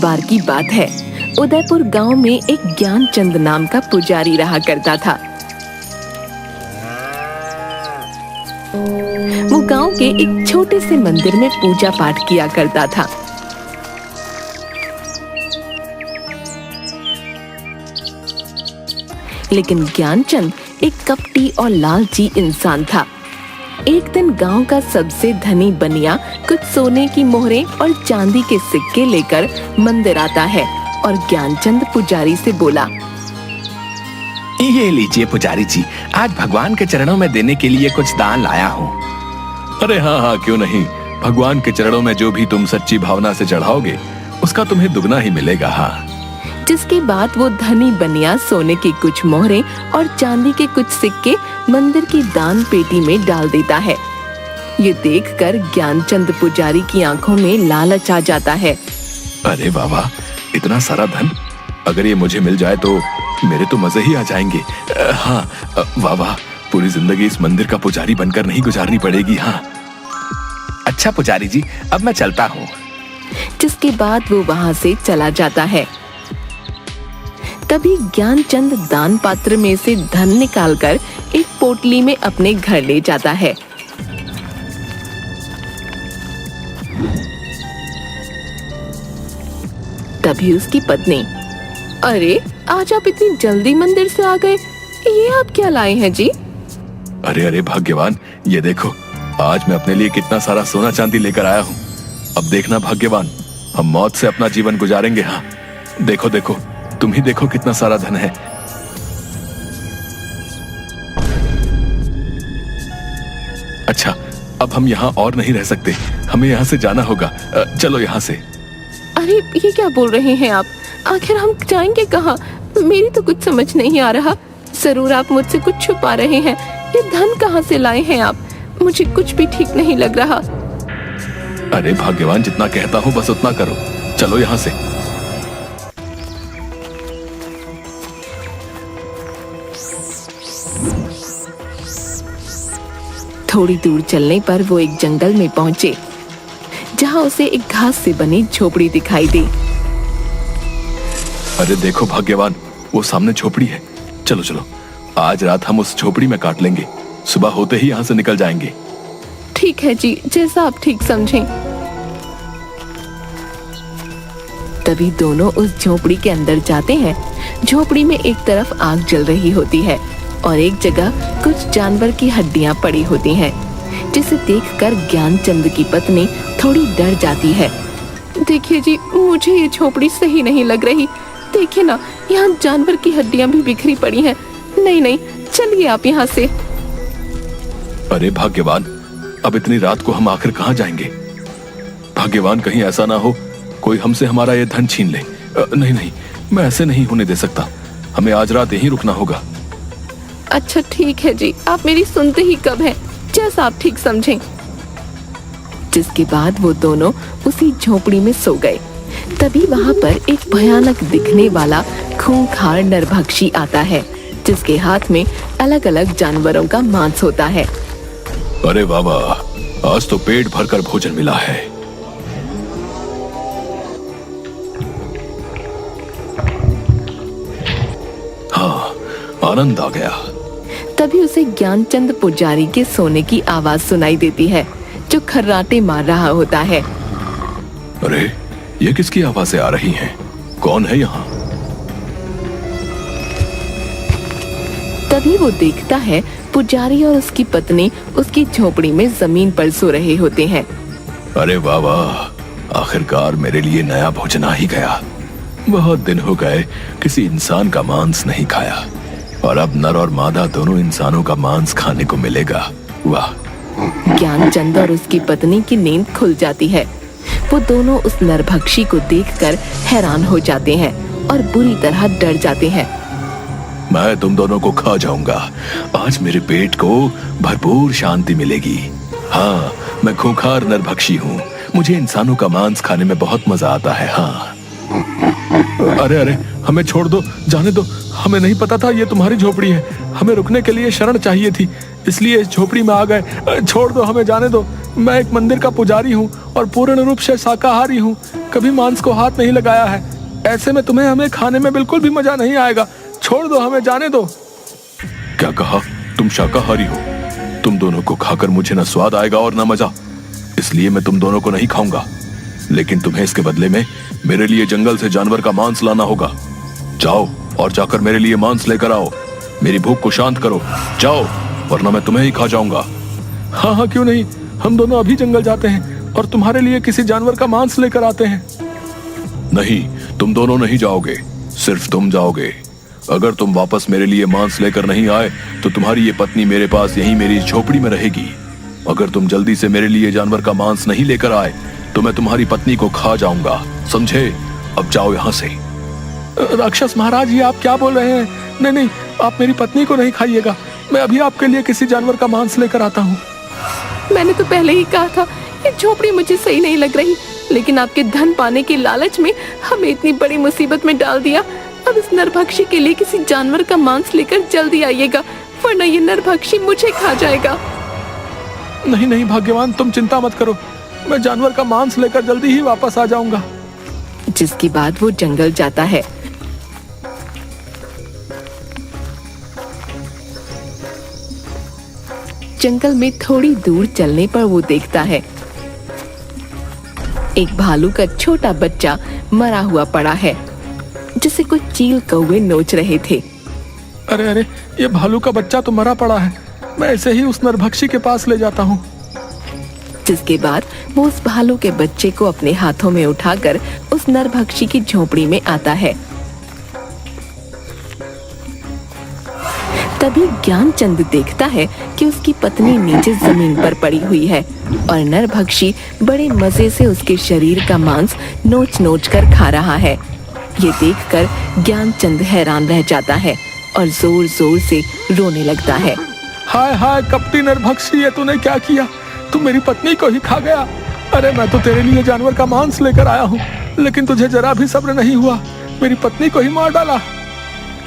बार की बात है। उदयपुर गांव में एक ज्ञानचंद नाम का पुजारी रहा करता था। वो गांव के एक छोटे से मंदिर में पूजा पाठ किया करता था। लेकिन ज्ञानचंद एक कपटी और लालची इंसान था। एक दिन गांव का सबसे धनी बनिया कुछ सोने की मोहरें और चांदी के सिक्के लेकर मंदिर आता है और ज्ञानचंद पुजारी से बोला, ये लीजिए पुजारी जी, आज भगवान के चरणों में देने के लिए कुछ दान लाया हूँ। अरे हाँ हाँ, क्यों नहीं। भगवान के चरणों में जो भी तुम सच्ची भावना से चढ़ाओगे उसका तुम्हें दुगना ही मिलेगा। हाँ। जिसके बाद वो धनी बनिया सोने की कुछ मोहरें और चांदी के कुछ सिक्के मंदिर की दान पेटी में डाल देता है। ये देखकर ज्ञानचंद पुजारी की आंखों में लालच आ जाता है। अरे वाह, इतना सारा धन, अगर ये मुझे मिल जाए तो मेरे तो मजे ही आ जाएंगे। हाँ, वाह, पूरी जिंदगी इस मंदिर का पुजारी बनकर नहीं गुजारनी पड़ेगी। हाँ। अच्छा पुजारी जी, अब मैं चलता हूँ। जिसके बाद वो वहाँ से चला जाता है। तभी ज्ञानचंद दान पात्र में से धन निकालकर एक पोटली में अपने घर ले जाता है। तभी उसकी पत्नी, अरे आज आप इतनी जल्दी मंदिर से आ गए, ये आप क्या लाए हैं जी? अरे अरे भाग्यवान, ये देखो, आज मैं अपने लिए कितना सारा सोना चांदी लेकर आया हूँ। अब देखना भाग्यवान, हम मौत से अपना जीवन गुजारेंगे। हाँ, देखो देखो, तुम ही देखो कितना सारा धन है। अच्छा, अब हम यहाँ और नहीं रह सकते, हमें यहाँ से जाना होगा। चलो यहाँ से। अरे ये क्या बोल रहे हैं आप? आखिर हम जाएंगे कहाँ? मेरी तो कुछ समझ नहीं आ रहा। जरूर आप मुझसे कुछ छुपा रहे हैं। ये धन कहाँ से लाए हैं आप? मुझे कुछ भी ठीक नहीं लग रहा। अरे भाग्यवान, जितना कहता हूँ बस उतना करो। चलो यहाँ से। थोड़ी दूर चलने पर वो एक जंगल में पहुंचे, जहां उसे एक घास से बनी झोपड़ी दिखाई दी। अरे देखो भाग्यवान, वो सामने झोपड़ी है। चलो चलो, आज रात हम उस झोपड़ी में काट लेंगे, सुबह होते ही यहाँ से निकल जाएंगे। ठीक है जी, जैसा आप ठीक समझें। तभी दोनों उस झोपड़ी के अंदर जाते हैं। झोपड़ी में एक तरफ आग जल रही होती है और एक जगह कुछ जानवर की हड्डियां पड़ी होती हैं, जिसे देखकर ज्ञानचंद की पत्नी थोड़ी डर जाती है। देखिए जी, मुझे ये झोपड़ी सही नहीं लग रही। देखिए ना, यहाँ जानवर की हड्डियां भी बिखरी पड़ी हैं। नहीं नहीं, चलिए आप यहाँ से। अरे भाग्यवान, अब इतनी रात को हम आखिर कहाँ जाएंगे? भाग्यवान, कहीं ऐसा ना हो कोई हमसे हमारा ये धन छीन ले। नहीं नहीं, मैं ऐसे नहीं होने दे सकता। हमें आज रात यहीं रुकना होगा। अच्छा ठीक है जी, आप मेरी सुनते ही कब हैं, जैसा आप ठीक समझें। जिसके बाद वो दोनों उसी झोपड़ी में सो गए। तभी वहाँ पर एक भयानक दिखने वाला खूंखार नरभक्षी आता है, जिसके हाथ में अलग अलग जानवरों का मांस होता है। अरे बाबा, आज तो पेट भरकर भोजन मिला है। हाँ, आनंद आ गया। तभी उसे ज्ञानचंद पुजारी के सोने की आवाज सुनाई देती है, जो खर्राटे मार रहा होता है। अरे ये किसकी आवाजें आ रही हैं? कौन है यहाँ? तभी वो देखता है पुजारी और उसकी पत्नी उसकी झोपड़ी में जमीन पर सो रहे होते हैं। अरे वाह वाह, आखिरकार मेरे लिए नया भोजन आ ही गया। बहुत दिन हो गए किसी इंसान का मांस नहीं खाया, और अब नर और मादा दोनों इंसानों का मांस खाने को मिलेगा। वाह। ज्ञानचंद और उसकी पत्नी की नींद खुल जाती है। वो दोनों उस नरभक्षी को देखकर हैरान हो जाते हैं और बुरी तरह डर जाते हैं। मैं तुम दोनों को खा जाऊंगा। आज मेरे पेट को भरपूर शांति मिलेगी। हाँ, मैं खूंखार नरभक्षी हूँ। मुझे इंसानों का मांस खाने में बहुत मजा आता है। हाँ। अरे अरे, हमें छोड़ दो, जाने दो। हमें नहीं पता था ये तुम्हारी झोपड़ी है। हमें रुकने के लिए शरण चाहिए थी, इसलिए इस झोपड़ी में आ गए। छोड़ दो, हमें जाने दो। मैं एक मंदिर का पुजारी हूँ और पूर्ण रूप से शाकाहारी हूँ। कभी मांस को हाथ नहीं लगाया है। ऐसे में तुम्हें हमें खाने में बिल्कुल भी मजा नहीं आएगा। छोड़ दो, हमें जाने दो। क्या कहा? तुम शाकाहारी हो? तुम दोनों को खाकर मुझे न स्वाद आएगा और न मजा, इसलिए मैं तुम दोनों को नहीं खाऊंगा। लेकिन तुम्हें इसके बदले में मेरे लिए जंगल से जानवर का मांस लाना होगा। जाओ और जाकर मेरे लिए मांस लेकर आओ। मेरी भूख को शांत करो, जाओ, वरना मैं तुम्हें ही खा जाऊंगा। हाँ हाँ, क्यों नहीं, हम दोनों अभी जंगल जाते हैं और तुम्हारे लिए किसी जानवर का मांस लेकर आते हैं। नहीं, तुम दोनों नहीं जाओगे, सिर्फ तुम जाओगे। अगर तुम वापस मेरे लिए मांस लेकर नहीं आए तो तुम्हारी ये पत्नी मेरे पास यहीं मेरी झोपड़ी में रहेगी। अगर तुम जल्दी से मेरे लिए जानवर का मांस नहीं लेकर आए तो मैं तुम्हारी पत्नी को खा जाऊंगा, समझे? अब जाओ यहाँ से। राक्षस महाराज, ये आप क्या बोल रहे हैं? नहीं नहीं, आप मेरी पत्नी को नहीं खाइएगा। मैं अभी आपके लिए किसी जानवर का मांस लेकर आता हूँ। मैंने तो पहले ही कहा था ये झोपड़ी मुझे सही नहीं लग रही, लेकिन आपके धन पाने की लालच में हमें इतनी बड़ी मुसीबत में डाल दिया। अब इस नरभक्षी के लिए किसी जानवर का मांस लेकर जल्दी आइएगा, वरना ये नरभक्षी मुझे खा जाएगा। नहीं नहीं भाग्यवान, तुम चिंता मत करो, मैं जानवर का मांस लेकर जल्दी ही वापस आ जाऊंगा। जिसके बाद वो जंगल जाता है। जंगल में थोड़ी दूर चलने पर वो देखता है एक भालू का छोटा बच्चा मरा हुआ पड़ा है, जिसे कुछ चील कौवे नोच रहे थे। अरे अरे, ये भालू का बच्चा तो मरा पड़ा है। मैं ऐसे ही उस नरभक्षी के पास ले जाता हूँ। जिसके बाद वो उस भालू के बच्चे को अपने हाथों में उठाकर उस नरभक्षी की झोपड़ी में आता है। तभी ज्ञानचंद देखता है कि उसकी पत्नी नीचे जमीन पर पड़ी हुई है और नरभक्षी बड़े मजे से उसके शरीर का मांस नोच नोच कर खा रहा है। ये देखकर ज्ञानचंद हैरान रह जाता है और जोर जोर से रोने लगता है। हाय हाय कपटी नरभक्षी, ये तूने क्या किया? तू मेरी पत्नी को ही खा गया। अरे मैं तो तेरे लिए जानवर का मांस लेकर आया हूँ, लेकिन तुझे जरा भी सब्र नहीं हुआ, मेरी पत्नी को ही मार डाला।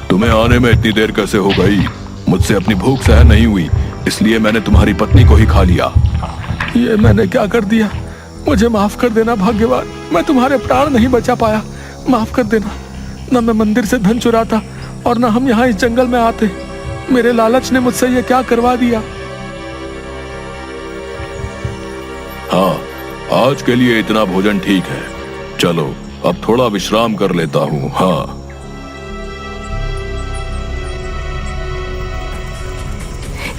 तुम्हें आने में इतनी देर कैसे हो गई? मुझसे अपनी भूख सहन नहीं हुई, इसलिए मैंने तुम्हारी पत्नी को ही खा लिया। ये मैंने क्या कर दिया? मुझे माफ कर देना भाग्यवान, मैं तुम्हारे प्राण नहीं बचा पाया। माफ कर देना। न मैं मंदिर से धन चुराता और न हम यहाँ इस जंगल में आते। मेरे लालच ने मुझसे ये क्या करवा दिया। हाँ, आज के लिए इतना भोजन ठीक है। चलो अब थोड़ा विश्राम कर लेता हूँ। हाँ।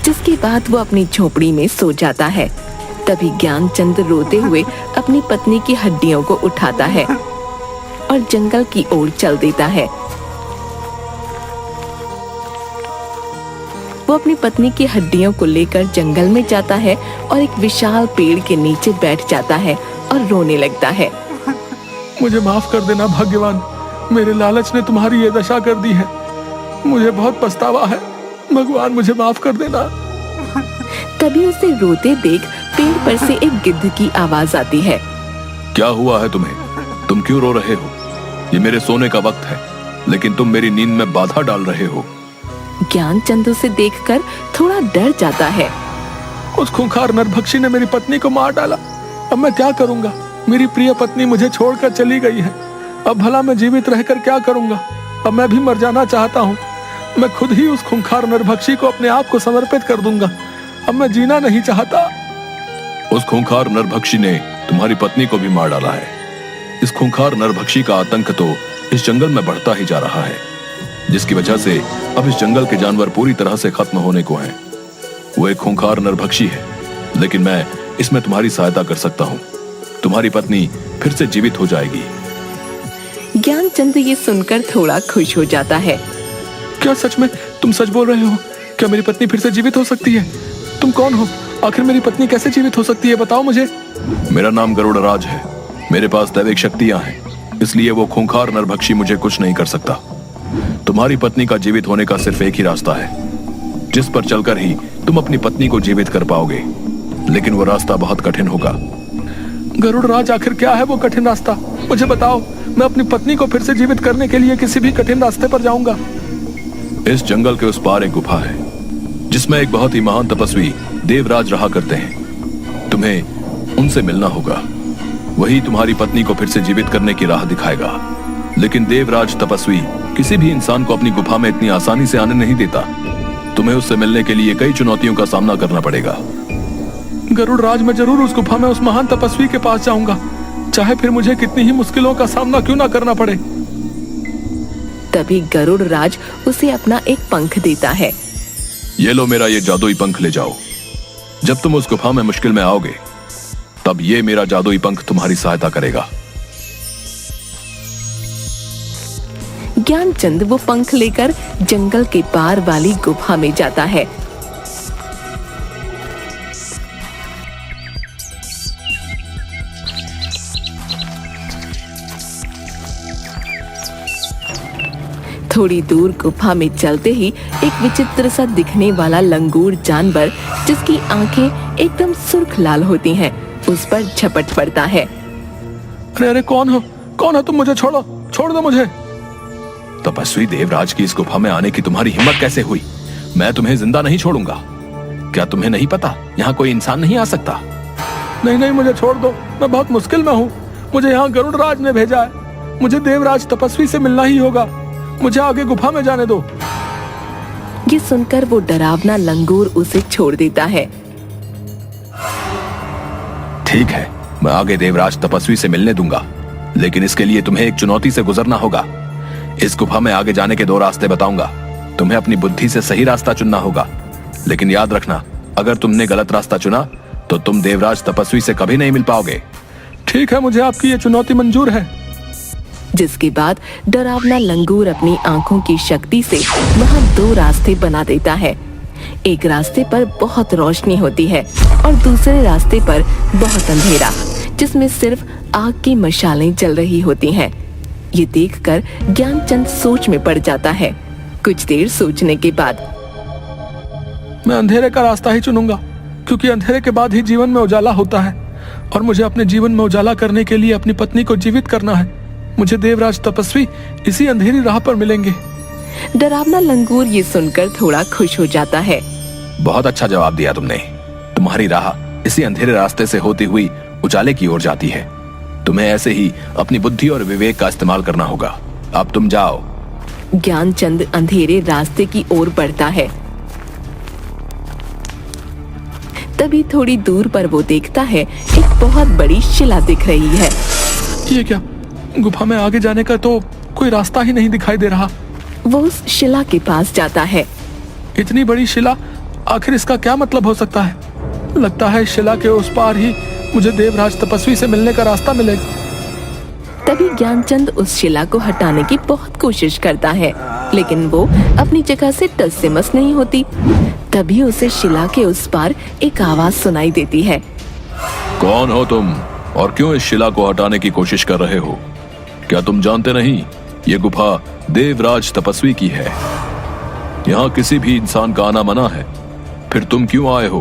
जिसके बाद वो अपनी झोपड़ी में सो जाता है। तभी ज्ञानचंद रोते हुए अपनी पत्नी की हड्डियों को उठाता है और जंगल की ओर चल देता है। वो अपनी पत्नी की हड्डियों को लेकर जंगल में जाता है और एक विशाल पेड़ के नीचे बैठ जाता है और रोने लगता है। मुझे माफ कर देना भाग्यवान, मेरे लालच ने तुम्हारी ये दशा कर दी है। मुझे बहुत पछतावा है, भगवान मुझे माफ कर देना। तभी उसे रोते देख पेड़ पर से एक गिद्ध की आवाज आती है। क्या हुआ है तुम्हें? तुम क्यों रो रहे हो? ये मेरे सोने का वक्त है, लेकिन तुम मेरी नींद में बाधा डाल रहे हो। ज्ञानचंद उसे देखकर थोड़ा डर जाता है। उस खूंखार नरभक्षी ने मेरी पत्नी को मार डाला। अब मैं क्या करूंगा? मेरी प्रिय पत्नी मुझे छोड़कर चली गई है। अब भला मैं जीवित रहकर क्या करूंगा? अब मैं भी मर जाना चाहता हूँ। मैं खुद ही उस खूंखार नरभक्षी को अपने आप को समर्पित कर दूंगा। अब मैं जीना नहीं चाहता। उस खूंखार नरभक्षी ने तुम्हारी पत्नी को भी मार डाला है। इस खूंखार नरभक्षी का आतंक तो इस जंगल में बढ़ता ही जा रहा है, जिसकी वजह से अब इस जंगल के जानवर पूरी तरह से खत्म होने को हैं। वो एक खूंखार नरभक्षी है, लेकिन मैं इसमें तुम्हारी सहायता कर सकता हूँ। तुम्हारी पत्नी फिर से जीवित हो जाएगी। ज्ञानचंद ये सुनकर थोड़ा खुश हो जाता है। क्या सच में तुम सच बोल रहे हो? क्या मेरी पत्नी फिर से जीवित हो सकती है? तुम कौन हो? आखिर मेरी पत्नी कैसे जीवित हो सकती है, बताओ मुझे। मेरा नाम गरुड़राज है। मेरे पास दैविक शक्तियां हैं, इसलिए वो खूंखार नरभक्षी मुझे कुछ नहीं कर सकता। तुम्हारी पत्नी का जीवित होने का सिर्फ एक ही रास्ता है, जिस पर चलकर ही तुम अपनी पत्नी को जीवित कर पाओगे, लेकिन वो रास्ता बहुत कठिन होगा। गरुड़राज, आखिर क्या है वो कठिन रास्ता? मुझे बताओ, मैं अपनी पत्नी को फिर से जीवित करने के लिए किसी भी कठिन रास्ते पर जाऊंगा। इस जंगल के उस पार एक गुफा है जिसमें एक बहुत ही महान तपस्वी देवराज रहा करते हैं। तुम्हें उनसे मिलना होगा। वही तुम्हारी पत्नी को फिर से जीवित करने की राह दिखाएगा। लेकिन देवराज तपस्वी किसी भी इंसान को अपनी गुफा में इतनी आसानी से आने नहीं देता। तुम्हें उससे मिलने के लिए कई चुनौतियों का सामना करना पड़ेगा। गरुड़ राज, मैं जरूर उस गुफा में उस महान तपस्वी के पास जाऊंगा, चाहे फिर मुझे कितनी ही मुश्किलों का सामना क्यों ना करना पड़े। तभी गरुड़ राज उसे अपना एक पंख देता है। ये लो मेरा ये जादुई पंख ले जाओ। जब तुम उस गुफा में मुश्किल में आओगे तब ये मेरा जादुई पंख तुम्हारी सहायता करेगा। ज्ञानचंद वो पंख लेकर जंगल के पार वाली गुफा में जाता है। थोड़ी दूर गुफा में चलते ही एक विचित्र सा दिखने वाला लंगूर जानवर, जिसकी आंखें एकदम सुर्ख लाल होती हैं, उस पर झपट पड़ता है। अरे अरे, कौन हो तुम? मुझे छोड़ो, छोड़ दो मुझे। तपस्वी देवराज की इस गुफा में आने की तुम्हारी हिम्मत कैसे हुई? मैं तुम्हें जिंदा नहीं छोड़ूंगा। क्या तुम्हें नहीं पता यहाँ कोई इंसान नहीं आ सकता? नहीं नहीं, मुझे छोड़ दो, मैं बहुत मुश्किल में हूँ। मुझे यहाँ गरुड़ राज ने भेजा है। मुझे देवराज तपस्वी से मिलना ही होगा। मुझे आगे गुफा में जाने दो। ये सुनकर वो डरावना लंगूर उसे छोड़ देता है। ठीक है, मैं आगे देवराज तपस्वी से मिलने दूंगा, लेकिन इसके लिए तुम्हें एक चुनौती से गुजरना होगा। इस गुफा में आगे जाने के 2 रास्ते बताऊंगा। तुम्हें अपनी बुद्धि से सही रास्ता चुनना होगा, लेकिन याद रखना, अगर तुमने गलत रास्ता चुना तो तुम देवराज तपस्वी से कभी नहीं मिल पाओगे। ठीक है, मुझे आपकी ये चुनौती मंजूर है। जिसके बाद डरावना लंगूर अपनी आंखों की शक्ति से वहाँ 2 रास्ते बना देता है। एक रास्ते पर बहुत रोशनी होती है और दूसरे रास्ते पर बहुत अंधेरा, जिसमें सिर्फ आग की मशालें जल रही होती हैं। ये देखकर ज्ञानचंद सोच में पड़ जाता है। कुछ देर सोचने के बाद, मैं अंधेरे का रास्ता ही चुनूंगा, क्योंकि अंधेरे के बाद ही जीवन में उजाला होता है और मुझे अपने जीवन में उजाला करने के लिए अपनी पत्नी को जीवित करना है। मुझे देवराज तपस्वी इसी अंधेरी राह पर मिलेंगे। डरावना लंगूर ये सुनकर थोड़ा खुश हो जाता है। बहुत अच्छा जवाब दिया तुमने। तुम्हारी राह इसी अंधेरे रास्ते से होती हुई उजाले की ओर जाती है। तुम्हें ऐसे ही अपनी बुद्धि और विवेक का इस्तेमाल करना होगा। अब तुम जाओ। ज्ञानचंद अंधेरे रास्ते की ओर बढ़ता है। तभी थोड़ी दूर पर वो देखता है एक बहुत बड़ी शिला दिख रही है। ये क्या? गुफा में आगे जाने का तो कोई रास्ता ही नहीं दिखाई दे रहा। वो उस शिला के पास जाता है। इतनी बड़ी शिला, आखिर इसका क्या मतलब हो सकता है? लगता है शिला के उस पार ही मुझे देवराज तपस्वी से मिलने का रास्ता मिलेगा। तभी ज्ञानचंद उस शिला को हटाने की बहुत कोशिश करता है, लेकिन वो अपनी जगह से टस से मस नहीं होती। तभी उसे शिला के उस पार एक आवाज सुनाई देती है। कौन हो तुम और क्यों इस शिला को हटाने की कोशिश कर रहे हो? क्या तुम जानते नहीं, ये गुफा देवराज तपस्वी की है। यहाँ किसी भी इंसान का आना मना है। फिर तुम क्यों आए हो?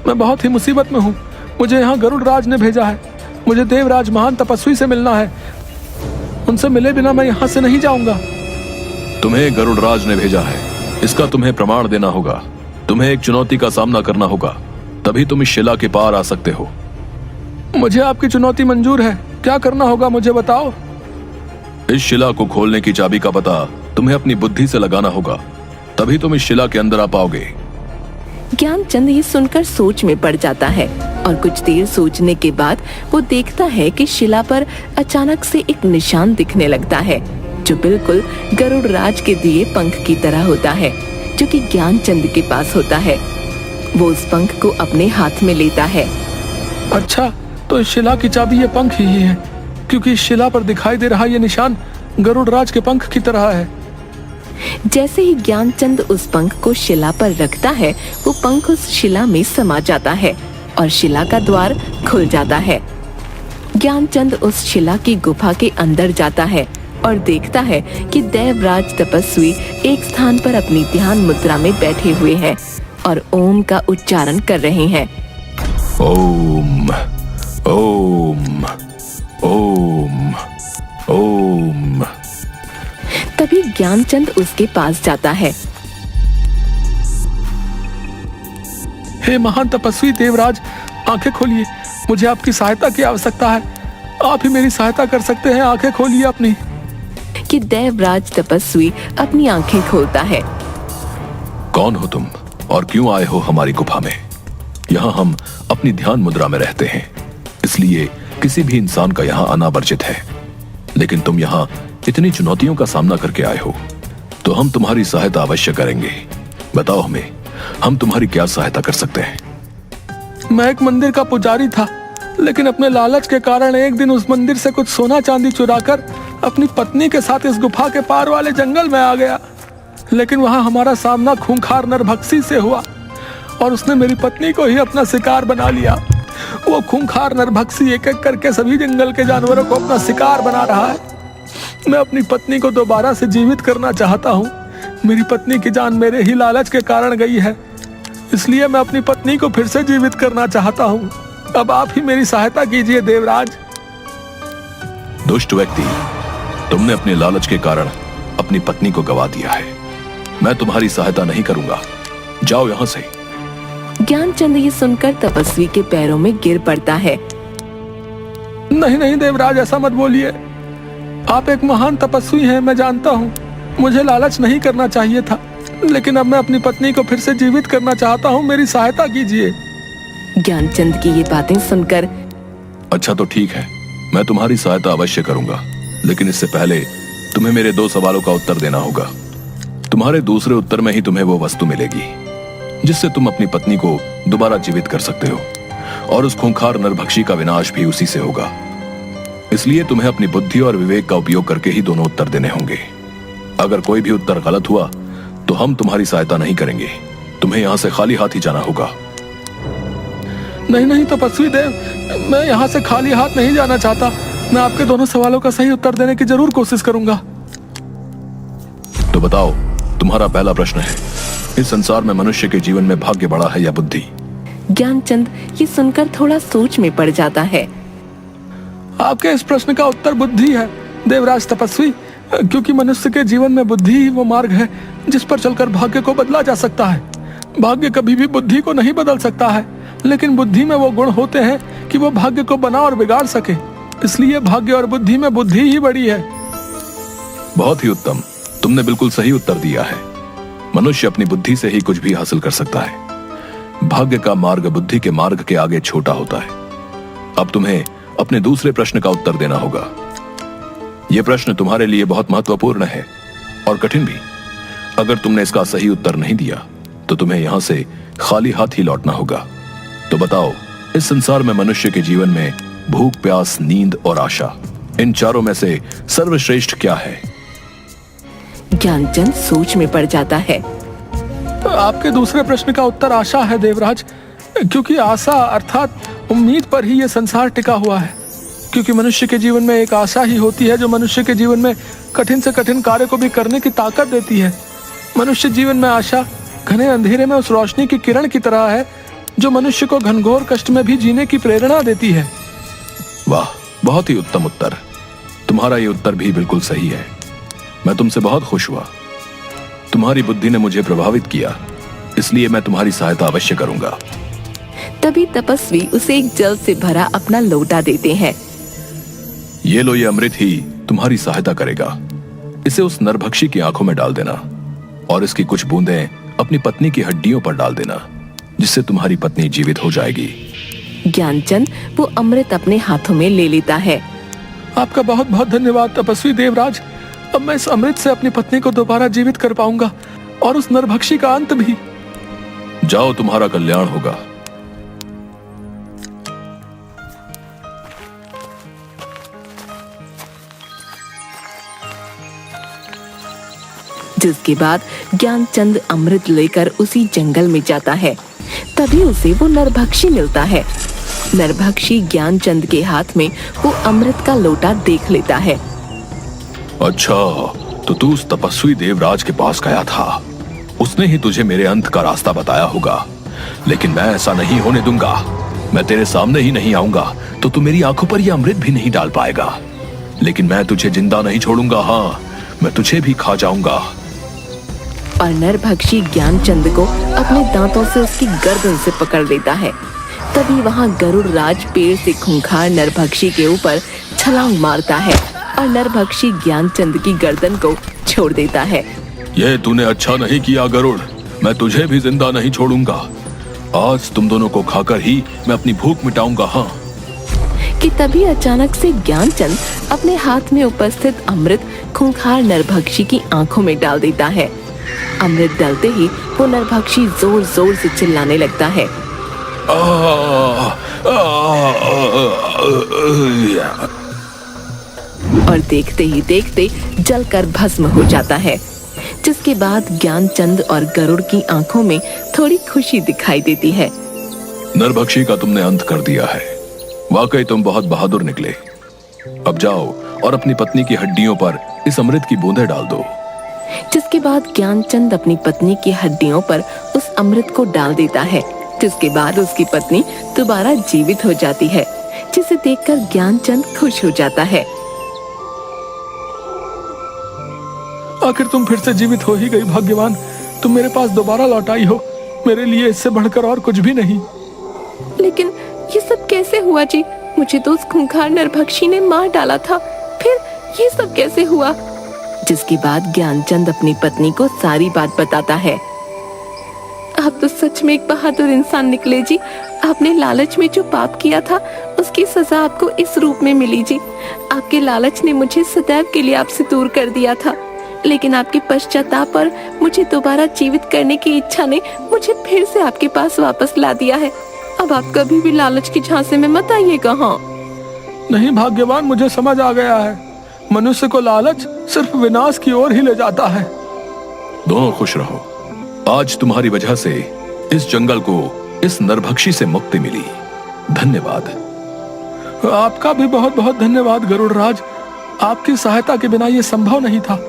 मैं बहुत ही मुसीबत में हूँ। मुझे यहाँ गरुड़ राज ने भेजा है। मुझे देवराज महान तपस्वी से मिलना है। उनसे मिले बिना मैं यहाँ से नहीं जाऊंगा। तुम्हें गरुड़ राज ने भेजा है, इसका तुम्हें प्रमाण देना होगा। तुम्हें एक चुनौती का सामना करना होगा, तभी तुम इस शिला के पार आ सकते हो। मुझे आपकी चुनौती मंजूर है। क्या करना होगा मुझे बताओ। इस शिला को खोलने की चाबी का पता तुम्हें अपनी बुद्धि से लगाना होगा, तभी तुम इस शिला के अंदर आ पाओगे। ज्ञानचंद ये सुनकर सोच में पड़ जाता है और कुछ देर सोचने के बाद वो देखता है कि शिला पर अचानक से एक निशान दिखने लगता है, जो बिल्कुल गरुड़ राज के दिए पंख की तरह होता है, जो कि ज्ञानचंद के पास होता है। वो उस पंख को अपने हाथ में लेता है। अच्छा, तो इस शिला की चाबी ये पंख ही है, क्योंकि इस शिला पर दिखाई दे रहा ये निशान गरुड़ राज के पंख की तरह है। जैसे ही ज्ञानचंद उस पंख को शिला पर रखता है, वो पंख उस शिला में समा जाता है और शिला का द्वार खुल जाता है। ज्ञानचंद उस शिला की गुफा के अंदर जाता है और देखता है कि देवराज तपस्वी एक स्थान पर अपनी ध्यान मुद्रा में बैठे हुए हैं और ओम का उच्चारण कर रहे हैं। ओम ओम ओम ओम। तभी ज्ञानचंद उसके पास जाता है। हे महान तपस्वी देवराज, आंखें खोलिए, मुझे आपकी सहायता की आवश्यकता है। आप ही मेरी सहायता कर सकते हैं, आंखें खोलिए अपनी। कि देवराज तपस्वी अपनी आंखें खोलता है। कौन हो तुम और क्यों आए हो हमारी गुफा में? यहाँ हम अपनी ध्यान मुद्रा में रहते हैं, इसलिए किसी भी इंसान का यहाँ आना वर्जित है। लेकिन तुम यहाँ इतनी चुनौतियों का सामना करके आए हो, तो हम तुम्हारी सहायता अवश्य करेंगे। बताओ हमें, हम तुम्हारी क्या सहायता कर सकते हैं? मैं एक मंदिर का पुजारी था, लेकिन अपने लालच के कारण एक दिन उस मंदिर से कुछ सोना चांदी चुराकर अपनी पत्नी के साथ इस गुफा के पार वाले जंगल में आ गया। लेकिन वहां हमारा सामना खूंखार नरभक्षी से हुआ और उसने मेरी पत्नी को ही अपना शिकार बना लिया। वो खूंखार नरभक्षी एक एक करके सभी जंगल के जानवरों को अपना शिकार बना रहा है। मैं अपनी पत्नी को दोबारा से जीवित करना चाहता हूँ। मेरी पत्नी की जान मेरे ही लालच के कारण गई है, इसलिए मैं अपनी पत्नी को फिर से जीवित करना चाहता हूँ। अब आप ही मेरी सहायता कीजिए देवराज। दुष्ट व्यक्ति, तुमने अपने लालच के कारण अपनी पत्नी को गवा दिया है। मैं तुम्हारी सहायता नहीं करूंगा, जाओ यहां से। ज्ञानचंद ये सुनकर तपस्वी के पैरों में गिर पड़ता है। नहीं नहीं देवराज, ऐसा मत बोलिए। आप एक महान तपस्वी हैं, मैं जानता हूँ। मुझे लालच नहीं करना चाहिए था, लेकिन अब मैं अपनी पत्नी को फिर से जीवित करना चाहता हूँ। मेरी सहायता कीजिए। ज्ञानचंद की ये बातें सुनकर अच्छा तो ठीक है, मैं तुम्हारी सहायता अवश्य करूंगा, लेकिन इससे पहले तुम्हें मेरे 2 सवालों का उत्तर देना होगा। तुम्हारे दूसरे उत्तर में ही तुम्हें वो वस्तु मिलेगी जिससे तुम अपनी पत्नी को दोबारा जीवित कर सकते हो, और उस खूंखार नरभक्षी का विनाश भी उसी से होगा। इसलिए तुम्हें अपनी बुद्धि और विवेक का उपयोग करके ही दोनों उत्तर देने होंगे। अगर कोई भी उत्तर गलत हुआ तो हम तुम्हारी सहायता नहीं करेंगे। तुम्हें यहाँ से खाली हाथ ही जाना होगा। नहीं नहीं तपस्वी देव, मैं यहाँ से खाली हाथ नहीं जाना चाहता। मैं आपके दोनों सवालों का सही उत्तर देने की जरूर कोशिश करूंगा। तो बताओ, तुम्हारा पहला प्रश्न है, इस संसार में मनुष्य के जीवन में भाग्य बड़ा है या बुद्धि? ज्ञानचंद ये सुनकर थोड़ा सोच में पड़ जाता है। आपके इस प्रश्न का उत्तर बुद्धि है देवराज तपस्वी, क्योंकि मनुष्य के जीवन में बुद्धि ही वो मार्ग है जिस पर चलकर भाग्य को बदला जा सकता है। भाग्य कभी भी बुद्धि को नहीं बदल सकता है, लेकिन बुद्धि में वो गुण होते हैं कि वो भाग्य को बना और बिगाड़ सके। इसलिए भाग्य और बुद्धि में बुद्धि ही बड़ी है। बहुत ही उत्तम, तुमने बिल्कुल सही उत्तर दिया है। मनुष्य अपनी बुद्धि से ही कुछ भी हासिल कर सकता है। भाग्य का मार्ग बुद्धि के मार्ग के आगे छोटा होता है। अब तुम्हें अपने दूसरे प्रश्न का उत्तर देना होगा। यह प्रश्न तुम्हारे लिए बहुत महत्वपूर्ण है और कठिन भी। अगर तुमने इसका सही उत्तर नहीं दिया तो तुम्हें यहां से खाली हाथ ही लौटना होगा। तो बताओ, इस संसार में मनुष्य के जीवन में भूख, प्यास, नींद और आशा, इन चारों में से सर्वश्रेष्ठ क्या है? ज्ञानचंद सोच में पड़ जाता है। आपके दूसरे प्रश्न का उत्तर आशा है देवराज, क्योंकि आशा अर्थात उम्मीद पर ही यह संसार टिका हुआ है। क्योंकि मनुष्य के जीवन में एक आशा ही होती है जो मनुष्य के जीवन में कठिन से कठिन कार्य को भी करने की ताकत देती है। मनुष्य जीवन में आशा घने अंधेरे में उस रोशनी की किरण की तरह है जो मनुष्य को घनघोर कष्ट में भी जीने की प्रेरणा देती है। वाह, बहुत ही उत्तम उत्तर। तुम्हारा ये उत्तर भी बिल्कुल सही है। मैं तुमसे बहुत खुश हुआ। तुम्हारी बुद्धि ने मुझे प्रभावित किया, इसलिए मैं तुम्हारी सहायता अवश्य करूंगा। तभी तपस्वी उसे एक जल से भरा अपना लोटा देते हैं। ये लो, ये अमृत ही तुम्हारी सहायता करेगा। इसे उस नरभक्षी की आंखों में डाल देना और इसकी कुछ बूंदें अपनी पत्नी की हड्डियों पर डाल देना, जिससे तुम्हारी पत्नी जीवित हो जाएगी। ज्ञानचंद वो अमृत अपने हाथों में ले लेता है। आपका बहुत बहुत धन्यवाद तपस्वी देवराज। अब मैं इस अमृत से अपनी पत्नी को दोबारा जीवित कर पाऊंगा और उस नरभक्षी का अंत भी। जाओ, तुम्हारा कल्याण होगा। जिसके बाद ज्ञानचंद अमृत लेकर उसी जंगल में जाता है। तभी उसे वो नरभक्षी मिलता है। नरभक्षी ज्ञानचंद के हाथ में वो अमृत का लोटा देख लेता है। अच्छा, तो तू उस तपस्वी देवराज के पास गया था। उसने ही तुझे मेरे अंत का रास्ता बताया होगा, लेकिन मैं ऐसा नहीं होने दूंगा। मैं तेरे सामने ही नहीं आऊंगा तो तू मेरी आंखों पर यह अमृत भी नहीं डाल पाएगा। लेकिन मैं तुझे जिंदा नहीं छोड़ूंगा। हाँ, मैं तुझे भी खा जाऊंगा। और नरभक्षी ज्ञानचंद को अपने दांतों से उसकी गर्दन से पकड़ लेता है। तभी वहाँ गरुड़ राज पेड़ से खूंखार नरभक्षी के ऊपर छलांग मारता है और नरभक्षी ज्ञानचंद की गर्दन को छोड़ देता है। ये तूने अच्छा नहीं किया गरुड़, मैं तुझे भी जिंदा नहीं छोड़ूंगा। आज तुम दोनों को खाकर ही मैं अपनी भूख मिटाऊंगा। हाँ। कि तभी अचानक से ज्ञानचंद अपने हाथ में उपस्थित अमृत खूंखार नरभक्षी की आंखों में डाल देता है। अमृत डालते ही वो नरभक्षी जोर जोर से चिल्लाने लगता है। और देखते ही देखते जलकर भस्म हो जाता है, जिसके बाद ज्ञानचंद और गरुड़ की आंखों में थोड़ी खुशी दिखाई देती है। नरभक्षी का तुमने अंत कर दिया है, वाकई तुम बहुत बहादुर निकले। अब जाओ और अपनी पत्नी की हड्डियों पर इस अमृत की बूंदें डाल दो। जिसके बाद ज्ञानचंद अपनी पत्नी की हड्डियों पर उस अमृत को डाल देता है, जिसके बाद उसकी पत्नी दोबारा जीवित हो जाती है, जिसे देखकर ज्ञानचंद खुश हो जाता है। आखिर तुम फिर से जीवित हो ही गई भाग्यवान, तुम मेरे पास दोबारा लौट आई हो। मेरे लिए इससे बढ़कर और कुछ भी नहीं। लेकिन ये सब कैसे हुआ जी? मुझे तो उस खूंखार नरभक्षी ने मार डाला था, फिर ये सब कैसे हुआ? जिसके बाद ज्ञानचंद अपनी पत्नी को सारी बात बताता है। आप तो सच में एक बहादुर इंसान निकले जी। आपने लालच में जो पाप किया था उसकी सजा आपको इस रूप में मिली जी। आपके लालच ने मुझे सदैव के लिए आपसे दूर कर दिया था, लेकिन आपके पश्चाताप और मुझे दोबारा जीवित करने की इच्छा ने मुझे फिर से आपके पास वापस ला दिया है। अब आप कभी भी लालच की झांसे में मत आइएगा। हाँ नहीं भाग्यवान, मुझे समझ आ गया है, मनुष्य को लालच सिर्फ विनाश की ओर ही ले जाता है। दोनों खुश रहो। आज तुम्हारी वजह से इस जंगल को इस नरभक्षी से मुक्ति मिली। धन्यवाद। आपका भी बहुत बहुत धन्यवाद गरुड़ राज, आपकी सहायता के बिना ये संभव नहीं था।